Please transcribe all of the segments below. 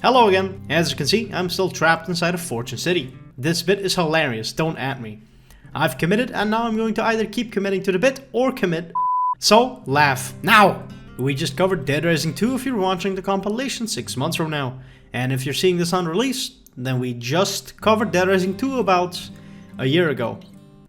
Hello again. As you can see, I'm still trapped inside of Fortune City. This bit is hilarious, don't at me. I've committed and now I'm going to either keep committing to the bit or commit. So, laugh. Now! We just covered Dead Rising 2 if you're watching the compilation 6 months from now. And if you're seeing this on release, then we just covered Dead Rising 2 about a year ago.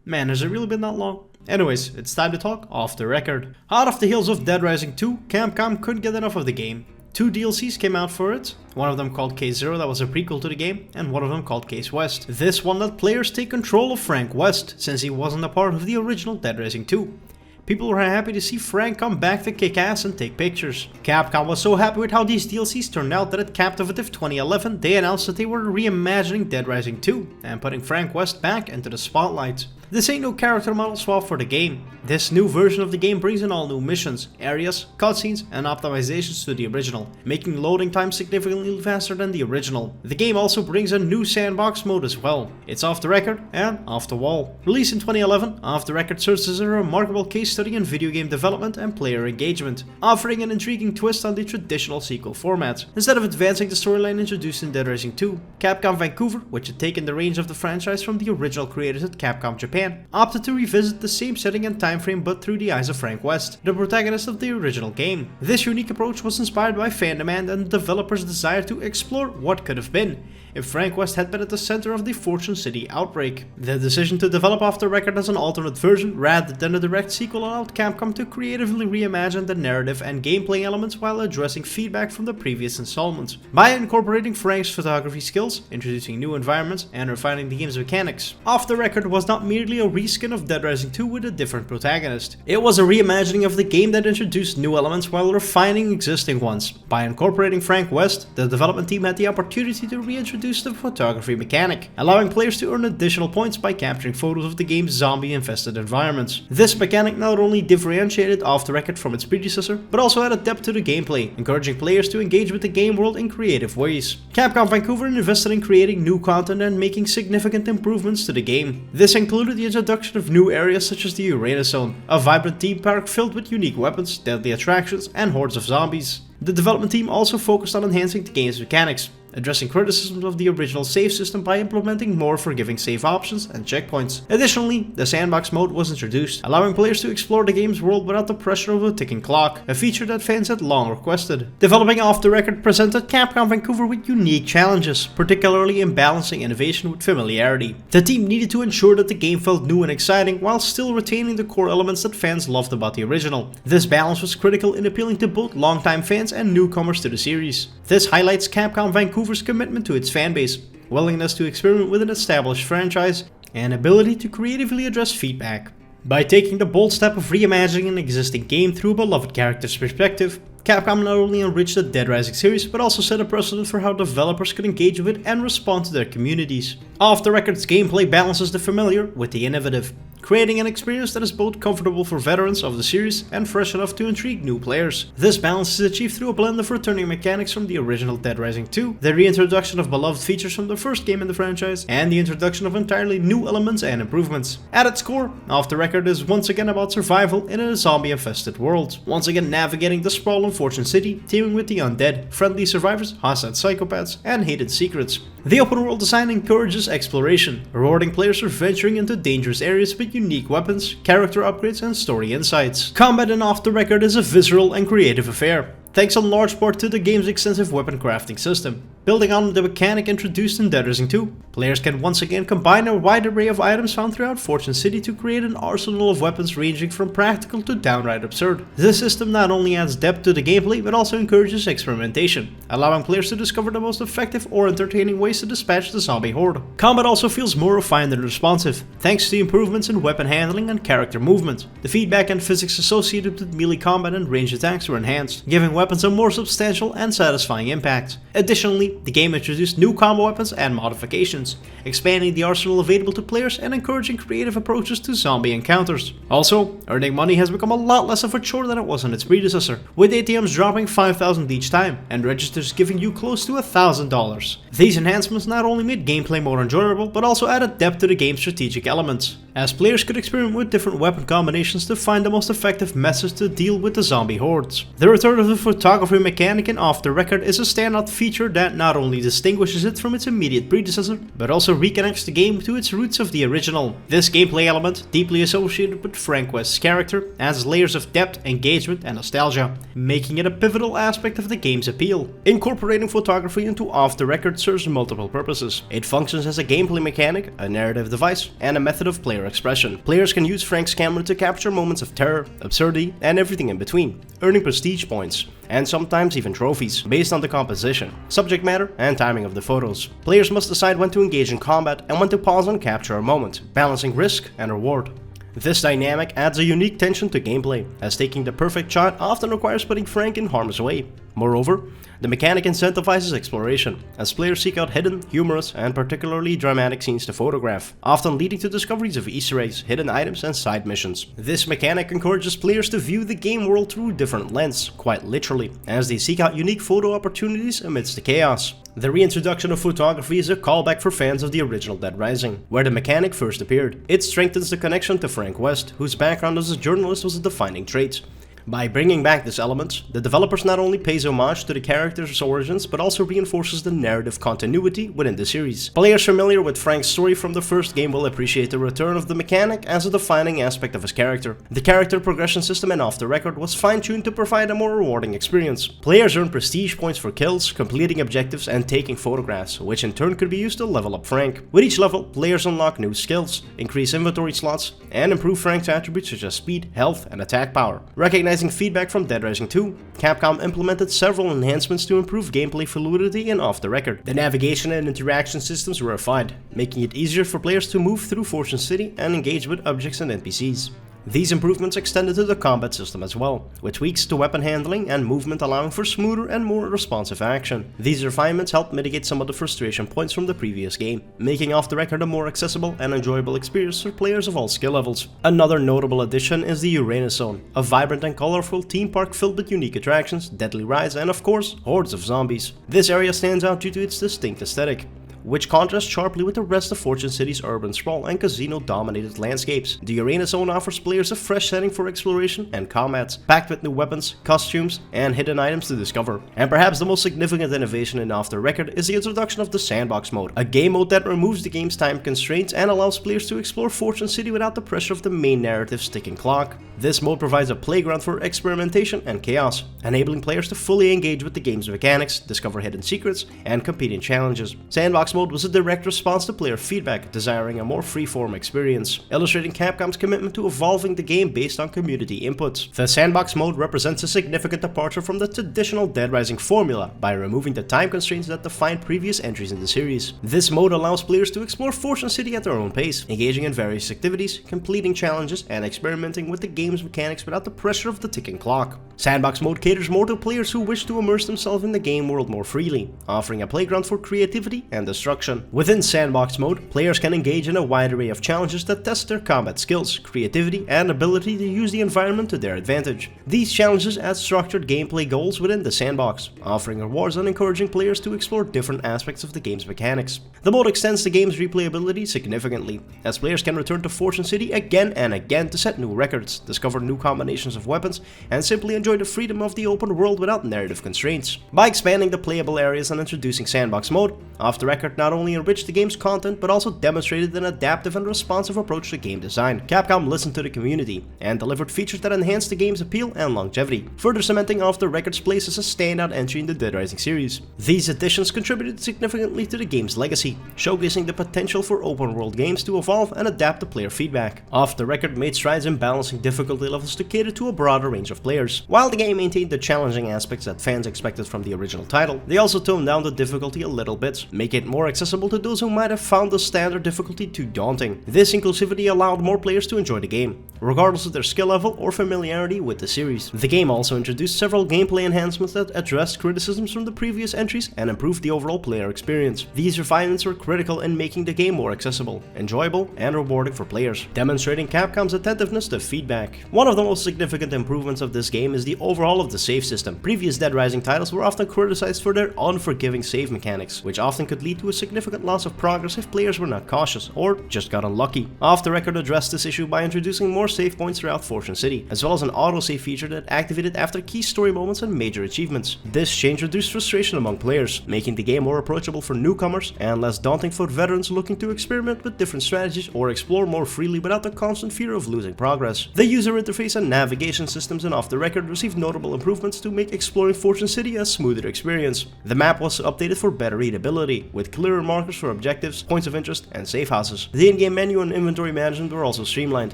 Man, has it really been that long? Anyways, it's time to talk off the record. Hot off the heels of Dead Rising 2, Capcom couldn't get enough of the game. 2 DLCs came out for it, one of them called Case Zero that was a prequel to the game, and one of them called Case West. This one let players take control of Frank West, since he wasn't a part of the original Dead Rising 2. People were happy to see Frank come back to kick ass and take pictures. Capcom was so happy with how these DLCs turned out that at Capcom 2011 they announced that they were reimagining Dead Rising 2 and putting Frank West back into the spotlight. This ain't no character model swap for the game. This new version of the game brings in all new missions, areas, cutscenes and optimizations to the original, making loading time significantly faster than the original. The game also brings a new sandbox mode as well. It's off the record and off the wall. Released in 2011, Off the Record serves as a remarkable case study in video game development and player engagement, offering an intriguing twist on the traditional sequel format. Instead of advancing the storyline introduced in Dead Rising 2, Capcom Vancouver, which had taken the reins of the franchise from the original creators at Capcom Japan, opted to revisit the same setting and time frame but through the eyes of Frank West, the protagonist of the original game. This unique approach was inspired by fan demand and the developers' desire to explore what could have been if Frank West had been at the center of the Fortune City outbreak. The decision to develop Off the Record as an alternate version rather than a direct sequel allowed Capcom to creatively reimagine the narrative and gameplay elements while addressing feedback from the previous installments. By incorporating Frank's photography skills, introducing new environments, and refining the game's mechanics, Off the Record was not merely a reskin of Dead Rising 2 with a different protagonist. It was a reimagining of the game that introduced new elements while refining existing ones. By incorporating Frank West, the development team had the opportunity to reintroduce the photography mechanic, allowing players to earn additional points by capturing photos of the game's zombie-infested environments. This mechanic not only differentiated Off the Record from its predecessor, but also added depth to the gameplay, encouraging players to engage with the game world in creative ways. Capcom Vancouver invested in creating new content and making significant improvements to the game. This included the introduction of new areas such as the Uranus Zone, a vibrant theme park filled with unique weapons, deadly attractions, and hordes of zombies. The development team also focused on enhancing the game's mechanics, addressing criticisms of the original save system by implementing more forgiving save options and checkpoints. Additionally, the sandbox mode was introduced, allowing players to explore the game's world without the pressure of a ticking clock, a feature that fans had long requested. Developing Off the Record presented Capcom Vancouver with unique challenges, particularly in balancing innovation with familiarity. The team needed to ensure that the game felt new and exciting while still retaining the core elements that fans loved about the original. This balance was critical in appealing to both longtime fans and newcomers to the series. This highlights Capcom Vancouver's commitment to its fanbase, willingness to experiment with an established franchise, and ability to creatively address feedback. By taking the bold step of reimagining an existing game through a beloved character's perspective, Capcom not only enriched the Dead Rising series, but also set a precedent for how developers could engage with and respond to their communities. Off the Record's gameplay balances the familiar with the innovative, creating an experience that is both comfortable for veterans of the series and fresh enough to intrigue new players. This balance is achieved through a blend of returning mechanics from the original Dead Rising 2, the reintroduction of beloved features from the first game in the franchise, and the introduction of entirely new elements and improvements. At its core, Off the Record is once again about survival in a zombie-infested world, once again navigating the sprawling Fortune City, teeming with the undead, friendly survivors, hostile psychopaths, and hated secrets. The open world design encourages exploration, rewarding players for venturing into dangerous areas with unique weapons, character upgrades, and story insights. Combat in Off the Record is a visceral and creative affair, thanks in large part to the game's extensive weapon crafting system. Building on the mechanic introduced in Dead Rising 2, players can once again combine a wide array of items found throughout Fortune City to create an arsenal of weapons ranging from practical to downright absurd. This system not only adds depth to the gameplay but also encourages experimentation, allowing players to discover the most effective or entertaining ways to dispatch the zombie horde. Combat also feels more refined and responsive, thanks to the improvements in weapon handling and character movement. The feedback and physics associated with melee combat and ranged attacks were enhanced, giving weapons a more substantial and satisfying impact. Additionally, the game introduced new combo weapons and modifications, expanding the arsenal available to players and encouraging creative approaches to zombie encounters. Also, earning money has become a lot less of a chore than it was in its predecessor, with ATMs dropping $5,000 each time and registers giving you close to $1,000. These enhancements not only made gameplay more enjoyable, but also added depth to the game's strategic elements. as players could experiment with different weapon combinations to find the most effective methods to deal with the zombie hordes. The return of the photography mechanic in Off the Record is a standout feature that not only distinguishes it from its immediate predecessor, but also reconnects the game to its roots of the original. This gameplay element, deeply associated with Frank West's character, adds layers of depth, engagement, and nostalgia, making it a pivotal aspect of the game's appeal. Incorporating photography into Off the Record serves multiple purposes. It functions as a gameplay mechanic, a narrative device, and a method of player expression. Players can use Frank's camera to capture moments of terror, absurdity, and everything in between, earning prestige points, and sometimes even trophies, based on the composition, subject matter, and timing of the photos. Players must decide when to engage in combat and when to pause and capture a moment, balancing risk and reward. This dynamic adds a unique tension to gameplay, as taking the perfect shot often requires putting Frank in harm's way. Moreover, the mechanic incentivizes exploration, as players seek out hidden, humorous, and particularly dramatic scenes to photograph, often leading to discoveries of Easter eggs, hidden items, and side missions. This mechanic encourages players to view the game world through different lenses, quite literally, as they seek out unique photo opportunities amidst the chaos. The reintroduction of photography is a callback for fans of the original Dead Rising, where the mechanic first appeared. It strengthens the connection to Frank West, whose background as a journalist was a defining trait. By bringing back this element, the developers not only pays homage to the character's origins, but also reinforces the narrative continuity within the series. Players familiar with Frank's story from the first game will appreciate the return of the mechanic as a defining aspect of his character. The character progression system in Off the Record was fine-tuned to provide a more rewarding experience. Players earn prestige points for kills, completing objectives, and taking photographs, which in turn could be used to level up Frank. With each level, players unlock new skills, increase inventory slots, and improve Frank's attributes such as speed, health, and attack power. Recognizing feedback from Dead Rising 2, Capcom implemented several enhancements to improve gameplay fluidity in Off the Record. The navigation and interaction systems were refined, making it easier for players to move through Fortune City and engage with objects and NPCs. These improvements extended to the combat system as well, with tweaks to weapon handling and movement allowing for smoother and more responsive action. These refinements helped mitigate some of the frustration points from the previous game, making Off the Record a more accessible and enjoyable experience for players of all skill levels. Another notable addition is the Uranus Zone, a vibrant and colorful theme park filled with unique attractions, deadly rides, and of course, hordes of zombies. This area stands out due to its distinct aesthetic, which contrasts sharply with the rest of Fortune City's urban sprawl and casino-dominated landscapes. The Arena Zone offers players a fresh setting for exploration and combat, packed with new weapons, costumes, and hidden items to discover. And perhaps the most significant innovation in Off the Record is the introduction of the Sandbox mode, a game mode that removes the game's time constraints and allows players to explore Fortune City without the pressure of the main narrative's ticking clock. This mode provides a playground for experimentation and chaos, enabling players to fully engage with the game's mechanics, discover hidden secrets, and compete in challenges. Sandbox mode was a direct response to player feedback, desiring a more free-form experience, illustrating Capcom's commitment to evolving the game based on community input. The Sandbox mode represents a significant departure from the traditional Dead Rising formula by removing the time constraints that defined previous entries in the series. This mode allows players to explore Fortune City at their own pace, engaging in various activities, completing challenges, and experimenting with the game's mechanics without the pressure of the ticking clock. Sandbox mode caters more to players who wish to immerse themselves in the game world more freely, offering a playground for creativity and destruction. Within Sandbox mode, players can engage in a wide array of challenges that test their combat skills, creativity, and ability to use the environment to their advantage. These challenges add structured gameplay goals within the sandbox, offering rewards and encouraging players to explore different aspects of the game's mechanics. The mode extends the game's replayability significantly, as players can return to Fortune City again and again to set new records, discover new combinations of weapons, and simply enjoy the freedom of the open world without narrative constraints. By expanding the playable areas and introducing Sandbox mode, Off the Record not only enriched the game's content but also demonstrated an adaptive and responsive approach to game design. Capcom listened to the community and delivered features that enhanced the game's appeal and longevity, further cementing Off the Record's place as a standout entry in the Dead Rising series. These additions contributed significantly to the game's legacy, showcasing the potential for open world games to evolve and adapt to player feedback. Off the Record made strides in balancing difficulty levels to cater to a broader range of players. While the game maintained the challenging aspects that fans expected from the original title, they also toned down the difficulty a little bit, making it more accessible to those who might have found the standard difficulty too daunting. This inclusivity allowed more players to enjoy the game, regardless of their skill level or familiarity with the series. The game also introduced several gameplay enhancements that addressed criticisms from the previous entries and improved the overall player experience. These refinements were critical in making the game more accessible, enjoyable, and rewarding for players, demonstrating Capcom's attentiveness to feedback. One of the most significant improvements of this game is the overhaul of the save system. Previous Dead Rising titles were often criticized for their unforgiving save mechanics, which often could lead to a significant loss of progress if players were not cautious, or just got unlucky. Off the Record addressed this issue by introducing more save points throughout Fortune City, as well as an autosave feature that activated after key story moments and major achievements. This change reduced frustration among players, making the game more approachable for newcomers and less daunting for veterans looking to experiment with different strategies or explore more freely without the constant fear of losing progress. The user interface and navigation systems in Off the Record received notable improvements to make exploring Fortune City a smoother experience. The map was updated for better readability, with clearer markers for objectives, points of interest, and safe houses. The in-game menu and inventory management were also streamlined,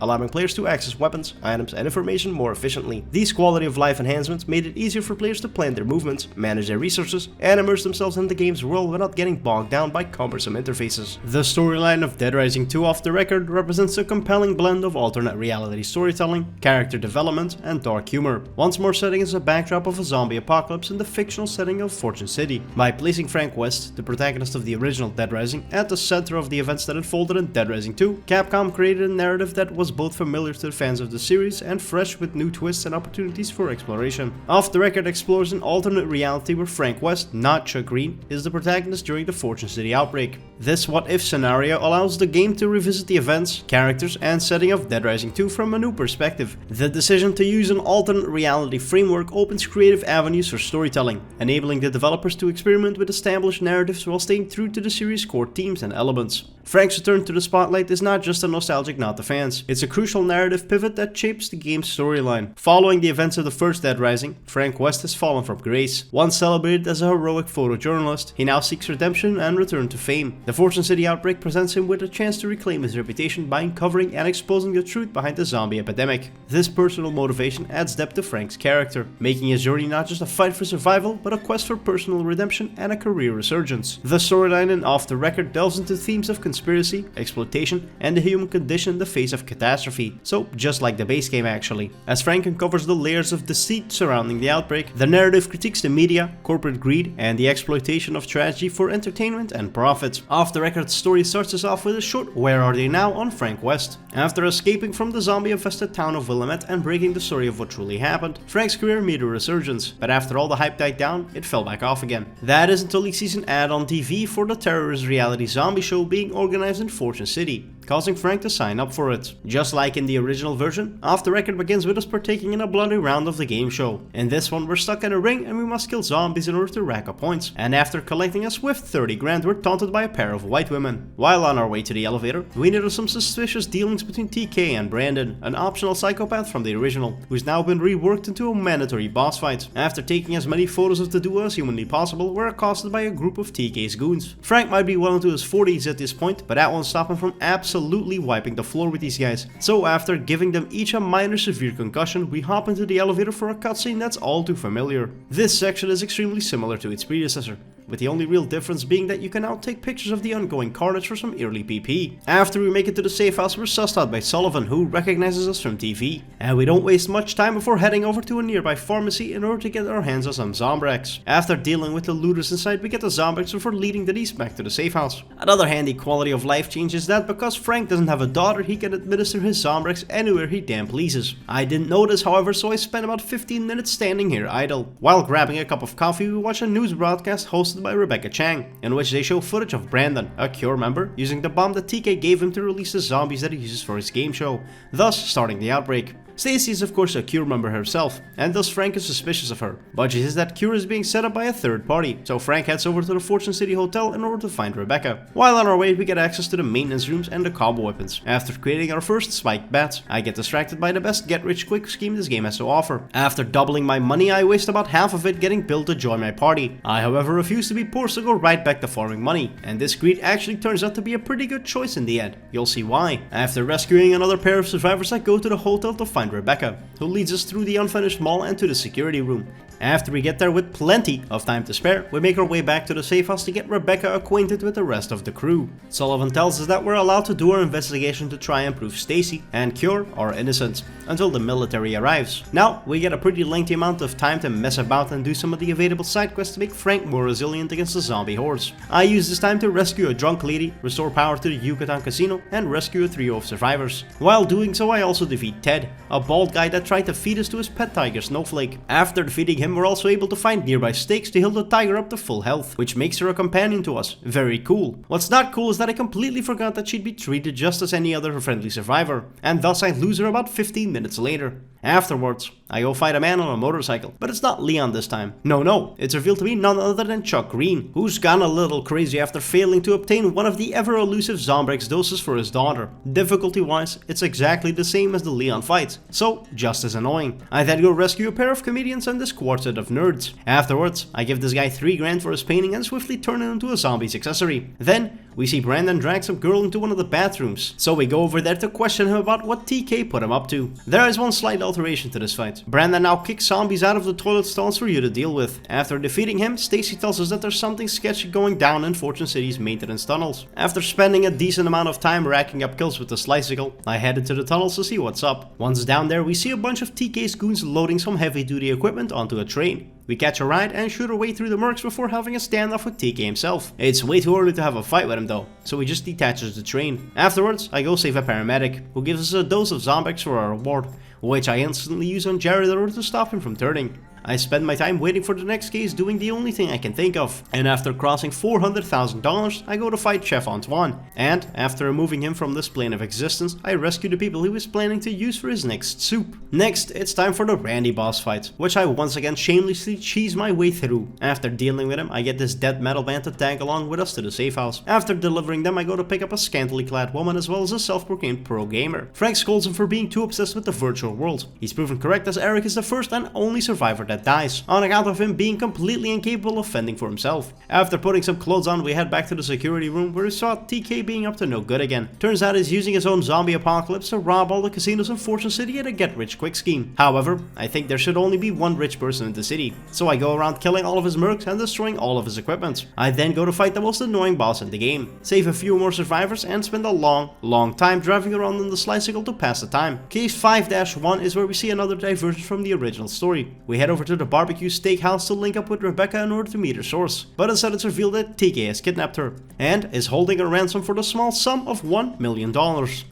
allowing players to access weapons, items, and information more efficiently. These quality of life enhancements made it easier for players to plan their movements, manage their resources, and immerse themselves in the game's world without getting bogged down by cumbersome interfaces. The storyline of Dead Rising 2 Off the Record represents a compelling blend of alternate reality storytelling, character development, and dark humor, once more setting as a backdrop of a zombie apocalypse in the fictional setting of Fortune City. By placing Frank West, the protagonist of the original Dead Rising, at the center of the events that unfolded in Dead Rising 2, Capcom created a narrative that was both familiar to the fans of the series and fresh with new twists and opportunities for exploration. Off the Record explores an alternate reality where Frank West, not Chuck Greene, is the protagonist during the Fortune City outbreak. This what-if scenario allows the game to revisit the events, characters, and setting of Dead Rising 2 from a new perspective. The decision to use an alternate reality framework opens creative avenues for storytelling, enabling the developers to experiment with established narratives while staying true to the series' core themes and elements. Frank's return to the spotlight is not just a nostalgic nod to fans, it's a crucial narrative pivot that shapes the game's storyline. Following the events of the first Dead Rising, Frank West has fallen from grace. Once celebrated as a heroic photojournalist, he now seeks redemption and return to fame. The Fortune City outbreak presents him with a chance to reclaim his reputation by uncovering and exposing the truth behind the zombie epidemic. This personal motivation adds depth to Frank's character, making his journey not just a fight for survival, but a quest for personal redemption and a career resurgence. The storyline in Off the Record delves into themes of conspiracy, exploitation, and the human condition in the face of catastrophe, so just like the base game actually. As Frank uncovers the layers of deceit surrounding the outbreak, the narrative critiques the media, corporate greed, and the exploitation of tragedy for entertainment and profit. Off the Record's story starts us off with a short "Where are they now?" on Frank West. After escaping from the zombie-infested town of Willamette and breaking the story of what truly happened, Frank's career made a resurgence, but after all the hype died down, it fell back off again. That is until he sees an ad on TV for the terrorist reality zombie show being organized in Fortune City, causing Frank to sign up for it. Just like in the original version, Off the Record begins with us partaking in a bloody round of the game show. In this one, we're stuck in a ring and we must kill zombies in order to rack up points. And after collecting a swift 30 grand, we're taunted by a pair of white women. While on our way to the elevator, we notice some suspicious dealings between TK and Brandon, an optional psychopath from the original, who's now been reworked into a mandatory boss fight. After taking as many photos of the duo as humanly possible, we're accosted by a group of TK's goons. Frank might be well into his 40s at this point, but that won't stop him from absolutely wiping the floor with these guys. So after giving them each a minor severe concussion, we hop into the elevator for a cutscene that's all too familiar. This section is extremely similar to its predecessor, with the only real difference being that you can now take pictures of the ongoing carnage for some early PP. After we make it to the safe house, we're sussed out by Sullivan, who recognizes us from TV. And we don't waste much time before heading over to a nearby pharmacy in order to get our hands on some Zombrex. After dealing with the looters inside, we get the Zombrex before leading Denise back to the safe house. Another handy quality of life change is that because Frank doesn't have a daughter, he can administer his Zombrex anywhere he damn pleases. I didn't notice, however, so I spent about 15 minutes standing here idle. While grabbing a cup of coffee, we watch a news broadcast hosted by Rebecca Chang, in which they show footage of Brandon, a Cure member, using the bomb that TK gave him to release the zombies that he uses for his game show, thus starting the outbreak. Stacy is of course a Cure member herself, and thus Frank is suspicious of her, but she says that Cure is being set up by a third party, so Frank heads over to the Fortune City Hotel in order to find Rebecca. While on our way, we get access to the maintenance rooms and the combo weapons. After creating our first spiked bat, I get distracted by the best get-rich-quick scheme this game has to offer. After doubling my money, I waste about half of it getting Bill to join my party. I however refuse to be poor, so go right back to farming money, and this greed actually turns out to be a pretty good choice in the end. You'll see why. After rescuing another pair of survivors, I go to the hotel to find Rebecca, who leads us through the unfinished mall and to the security room. After we get there with plenty of time to spare, we make our way back to the safe house to get Rebecca acquainted with the rest of the crew. Sullivan tells us that we're allowed to do our investigation to try and prove Stacy and Cure are innocent, until the military arrives. Now, we get a pretty lengthy amount of time to mess about and do some of the available side quests to make Frank more resilient against the zombie hordes. I use this time to rescue a drunk lady, restore power to the Yucatan casino, and rescue a trio of survivors. While doing so, I also defeat Ted, a bald guy that tried to feed us to his pet tiger Snowflake. After defeating him him, we're also able to find nearby stakes to heal the tiger up to full health, which makes her a companion to us. Very cool. What's not cool is that I completely forgot that she'd be treated just as any other friendly survivor, and thus I lose her about 15 minutes later. Afterwards, I go fight a man on a motorcycle, but it's not Leon this time. No, it's revealed to be none other than Chuck Greene, who's gone a little crazy after failing to obtain one of the ever-elusive Zombrex doses for his daughter. Difficulty-wise, it's exactly the same as the Leon fight, so just as annoying. I then go rescue a pair of comedians and this quartet of nerds. Afterwards, I give this guy 3 grand for his painting and swiftly turn it into a zombie's accessory. Then, we see Brandon drag some girl into one of the bathrooms, so we go over there to question him about what TK put him up to. There is one slight alteration to this fight. Brandon now kicks zombies out of the toilet stalls for you to deal with. After defeating him, Stacy tells us that there's something sketchy going down in Fortune City's maintenance tunnels. After spending a decent amount of time racking up kills with the Slicycle, I headed to the tunnels to see what's up. Once down there, we see a bunch of TK's goons loading some heavy duty equipment onto a train. We catch a ride and shoot our way through the mercs before having a standoff with TK himself. It's way too early to have a fight with him though, so he just detaches the train. Afterwards, I go save a paramedic, who gives us a dose of Zombex for our reward, which I instantly use on Jared in order to stop him from turning. I spend my time waiting for the next case doing the only thing I can think of, and after crossing $400,000, I go to fight Chef Antoine, and after removing him from this plane of existence, I rescue the people he was planning to use for his next soup. Next, it's time for the Randy boss fight, which I once again shamelessly cheese my way through. After dealing with him, I get this dead metal band to tag along with us to the safe house. After delivering them, I go to pick up a scantily clad woman as well as a self-proclaimed pro gamer. Frank scolds him for being too obsessed with the virtual world. He's proven correct as Eric is the first and only survivor that dies, on account of him being completely incapable of fending for himself. After putting some clothes on, we head back to the security room where we saw TK being up to no good again. Turns out he's using his own zombie apocalypse to rob all the casinos in Fortune City in a get-rich-quick scheme. However, I think there should only be one rich person in the city, so I go around killing all of his mercs and destroying all of his equipment. I then go to fight the most annoying boss in the game, save a few more survivors, and spend a long time driving around on the Slicycle to pass the time. Case 5-1 is where we see another diversion from the original story. We head over to the barbecue steakhouse to link up with Rebecca in order to meet her source, but instead it's revealed that TK has kidnapped her and is holding a ransom for the small sum of $1 million,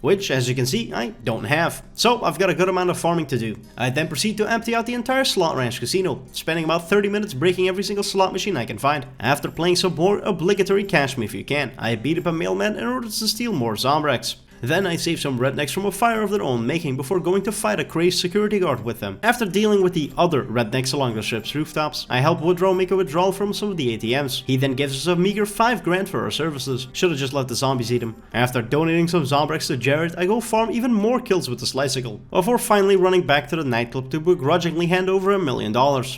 which, as you can see, I don't have. So I've got a good amount of farming to do. I then proceed to empty out the entire Slot Ranch casino, spending about 30 minutes breaking every single slot machine I can find. After playing some more obligatory Cash Me If You Can, I beat up a mailman in order to steal more Zombrex. Then I save some rednecks from a fire of their own making before going to fight a crazed security guard with them. After dealing with the other rednecks along the ship's rooftops, I help Woodrow make a withdrawal from some of the ATMs. He then gives us a meager 5 grand for our services. Should've just let the zombies eat him. After donating some Zombrex to Jared, I go farm even more kills with the Slicycle, before finally running back to the nightclub to begrudgingly hand over $1 million.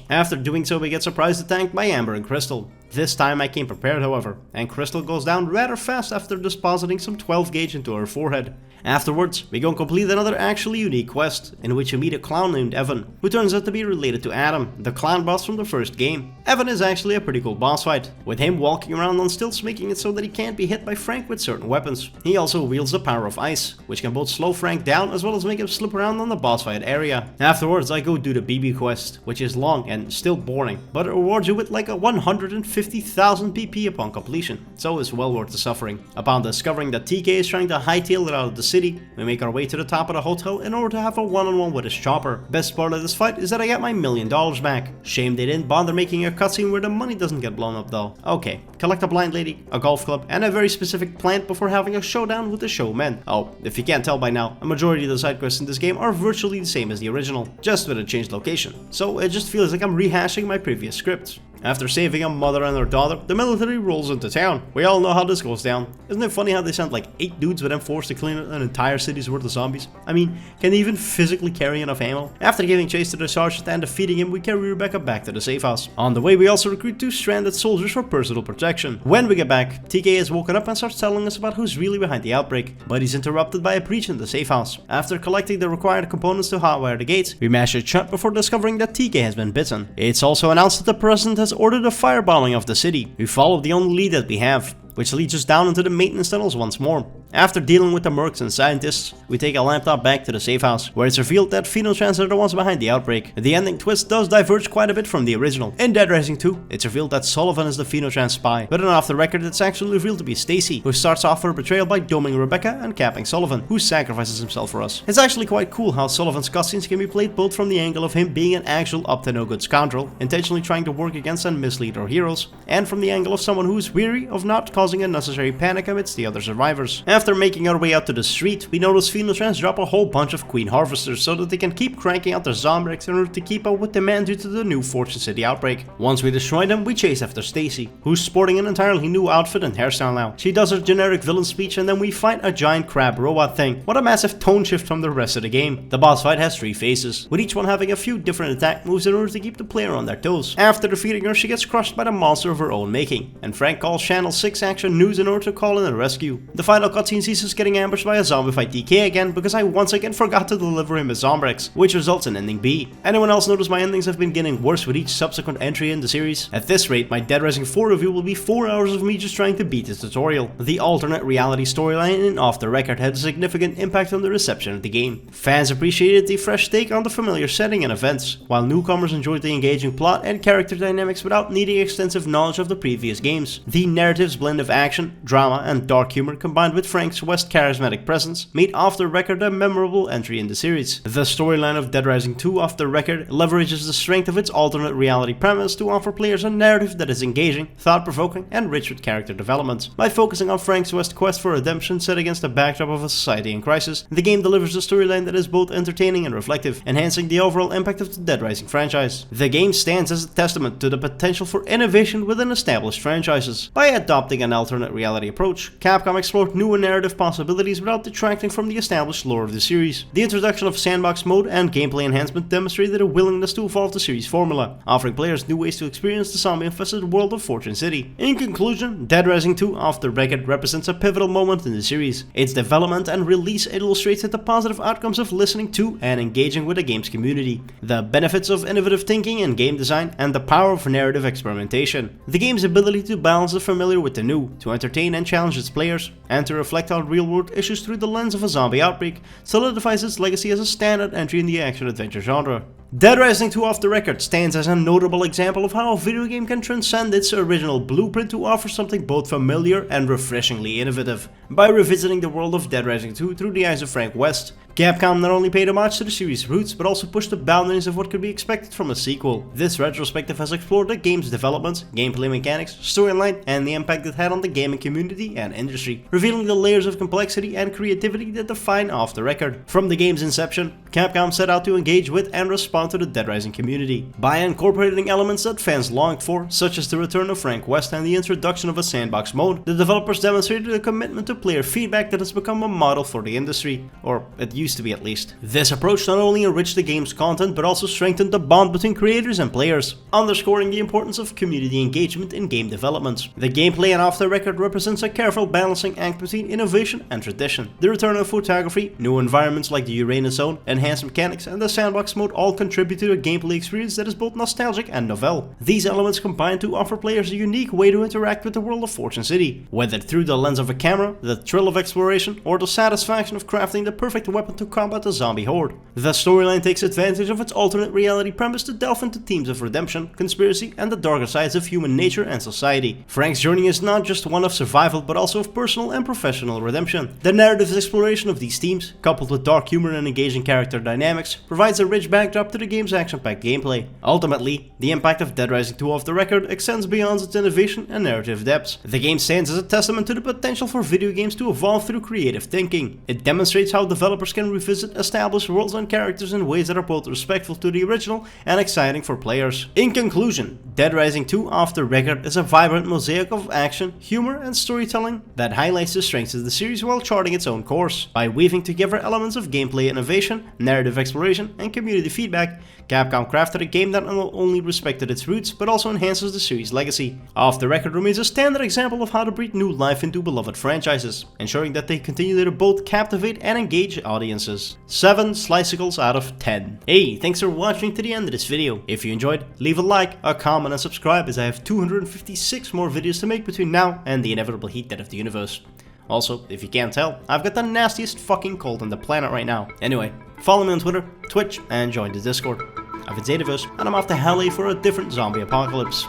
After doing so, we get surprise attacked by Amber and Crystal. This time I came prepared, however, and Crystal goes down rather fast after depositing some 12 gauge into her forehead. Afterwards, we go and complete another actually unique quest, in which you meet a clown named Evan, who turns out to be related to Adam, the clown boss from the first game. Evan is actually a pretty cool boss fight, with him walking around on stilts making it so that he can't be hit by Frank with certain weapons. He also wields the power of ice, which can both slow Frank down as well as make him slip around on the boss fight area. Afterwards, I go do the BB quest, which is long and still boring, but it rewards you with like a 150,000 PP upon completion, so it's well worth the suffering. Upon discovering that TK is trying to hightail it out of the city, we make our way to the top of the hotel in order to have a one-on-one with his chopper. Best part of this fight is that I get my $1 million back. Shame they didn't bother making a cutscene where the money doesn't get blown up though. Okay, collect a blind lady, a golf club, and a very specific plant before having a showdown with the showmen. Oh, if you can't tell by now, a majority of the side quests in this game are virtually the same as the original, just with a changed location. So it just feels like I'm rehashing my previous scripts. After saving a mother and her daughter, the military rolls into town. We all know how this goes down. Isn't it funny how they sent like 8 dudes with M4s to clean an entire city's worth of zombies? I mean, can they even physically carry enough ammo? After giving chase to the sergeant and defeating him, we carry Rebecca back to the safe house. On the way, we also recruit 2 stranded soldiers for personal protection. When we get back, TK has woken up and starts telling us about who's really behind the outbreak, but he's interrupted by a breach in the safe house. After collecting the required components to hotwire the gates, we mash it shut before discovering that TK has been bitten. It's also announced that the president has ordered a firebombing of the city. We follow the only lead that we have, which leads us down into the maintenance tunnels once more. After dealing with the mercs and scientists, we take a laptop back to the safe house, where it's revealed that Phenotrans are the ones behind the outbreak. The ending twist does diverge quite a bit from the original. In Dead Rising 2, it's revealed that Sullivan is the Phenotrans spy, but then off the record it's actually revealed to be Stacy, who starts off her betrayal by doming Rebecca and capping Sullivan, who sacrifices himself for us. It's actually quite cool how Sullivan's cutscenes can be played both from the angle of him being an actual up-to-no-good scoundrel, intentionally trying to work against and mislead our heroes, and from the angle of someone who is weary of not causing unnecessary panic amidst the other survivors. After making our way out to the street, we notice Phenotrans drop a whole bunch of Queen Harvesters so that they can keep cranking out their zombies in order to keep up with demand due to the new Fortune City outbreak. Once we destroy them, we chase after Stacy, who's sporting an entirely new outfit and hairstyle now. She does her generic villain speech and then we fight a giant crab robot thing. What a massive tone shift from the rest of the game. The boss fight has 3 phases, with each one having a few different attack moves in order to keep the player on their toes. After defeating her, she gets crushed by the monster of her own making, and Frank calls Channel 6 Action News in order to call in a rescue. The final cutscene sees us getting ambushed by a zombified DK again because I once again forgot to deliver him a Zombrex, which results in ending B. Anyone else notice my endings have been getting worse with each subsequent entry in the series? At this rate, my Dead Rising 4 review will be 4 hours of me just trying to beat the tutorial. The alternate reality storyline in Off the Record had a significant impact on the reception of the game. Fans appreciated the fresh take on the familiar setting and events, while newcomers enjoyed the engaging plot and character dynamics without needing extensive knowledge of the previous games. The narrative's blend of action, drama, and dark humor combined with Frank's West's charismatic presence made Off the Record a memorable entry in the series. The storyline of Dead Rising 2 Off the Record leverages the strength of its alternate reality premise to offer players a narrative that is engaging, thought-provoking, and rich with character development. By focusing on Frank's West's quest for redemption set against the backdrop of a society in crisis, the game delivers a storyline that is both entertaining and reflective, enhancing the overall impact of the Dead Rising franchise. The game stands as a testament to the potential for innovation within established franchises. By adopting an alternate reality approach, Capcom explored new narrative possibilities without detracting from the established lore of the series. The introduction of sandbox mode and gameplay enhancement demonstrated a willingness to evolve the series formula, offering players new ways to experience the zombie-infested world of Fortune City. In conclusion, Dead Rising 2 Off the Record represents a pivotal moment in the series. Its development and release illustrated the positive outcomes of listening to and engaging with the game's community, the benefits of innovative thinking and game design, and the power of narrative experimentation. The game's ability to balance the familiar with the new, to entertain and challenge its players, and to reflect on real-world issues through the lens of a zombie outbreak solidifies its legacy as a standard entry in the action-adventure genre. Dead Rising 2 Off the Record stands as a notable example of how a video game can transcend its original blueprint to offer something both familiar and refreshingly innovative. By revisiting the world of Dead Rising 2 through the eyes of Frank West, Capcom not only paid homage to the series' roots, but also pushed the boundaries of what could be expected from a sequel. This retrospective has explored the game's development, gameplay mechanics, storyline, and the impact it had on the gaming community and industry, revealing the layers of complexity and creativity that define Off the Record. From the game's inception, Capcom set out to engage with and respond to the Dead Rising community. By incorporating elements that fans longed for, such as the return of Frank West and the introduction of a sandbox mode, the developers demonstrated a commitment to player feedback that has become a model for the industry, or it used to be at least. This approach not only enriched the game's content but also strengthened the bond between creators and players, underscoring the importance of community engagement in game development. The gameplay in Off the Record represents a careful balancing act between innovation and tradition. The return of photography, new environments like the Uranus Zone, enhanced mechanics, and the sandbox mode all contribute to a gameplay experience that is both nostalgic and novel. These elements combine to offer players a unique way to interact with the world of Fortune City, whether through the lens of a camera, the thrill of exploration, or the satisfaction of crafting the perfect weapon to combat a zombie horde. The storyline takes advantage of its alternate reality premise to delve into themes of redemption, conspiracy, and the darker sides of human nature and society. Frank's journey is not just one of survival but also of personal and professional redemption. The narrative's exploration of these themes, coupled with dark humor and engaging character dynamics, provides a rich backdrop to the game's action-packed gameplay. Ultimately, the impact of Dead Rising 2 Off the Record extends beyond its innovation and narrative depths. The game stands as a testament to the potential for video games to evolve through creative thinking. It demonstrates how developers can revisit established worlds and characters in ways that are both respectful to the original and exciting for players. In conclusion, Dead Rising 2 Off the Record is a vibrant mosaic of action, humor, and storytelling that highlights the strengths of the series while charting its own course. By weaving together elements of gameplay innovation, narrative exploration, and community feedback, Capcom crafted a game that not only respected its roots but also enhances the series' legacy. Off the Record remains a standard example of how to breathe new life into beloved franchises, ensuring that they continue to both captivate and engage audiences. 7 Slicicles out of 10. Hey, thanks for watching to the end of this video. If you enjoyed, leave a like, a comment, and subscribe, as I have 256 more videos to make between now and the inevitable heat death of the universe. Also, if you can't tell, I've got the nastiest fucking cold on the planet right now. Anyway, follow me on Twitter, Twitch, and join the Discord. I've been Datavus, and I'm off to Hell for a different zombie apocalypse.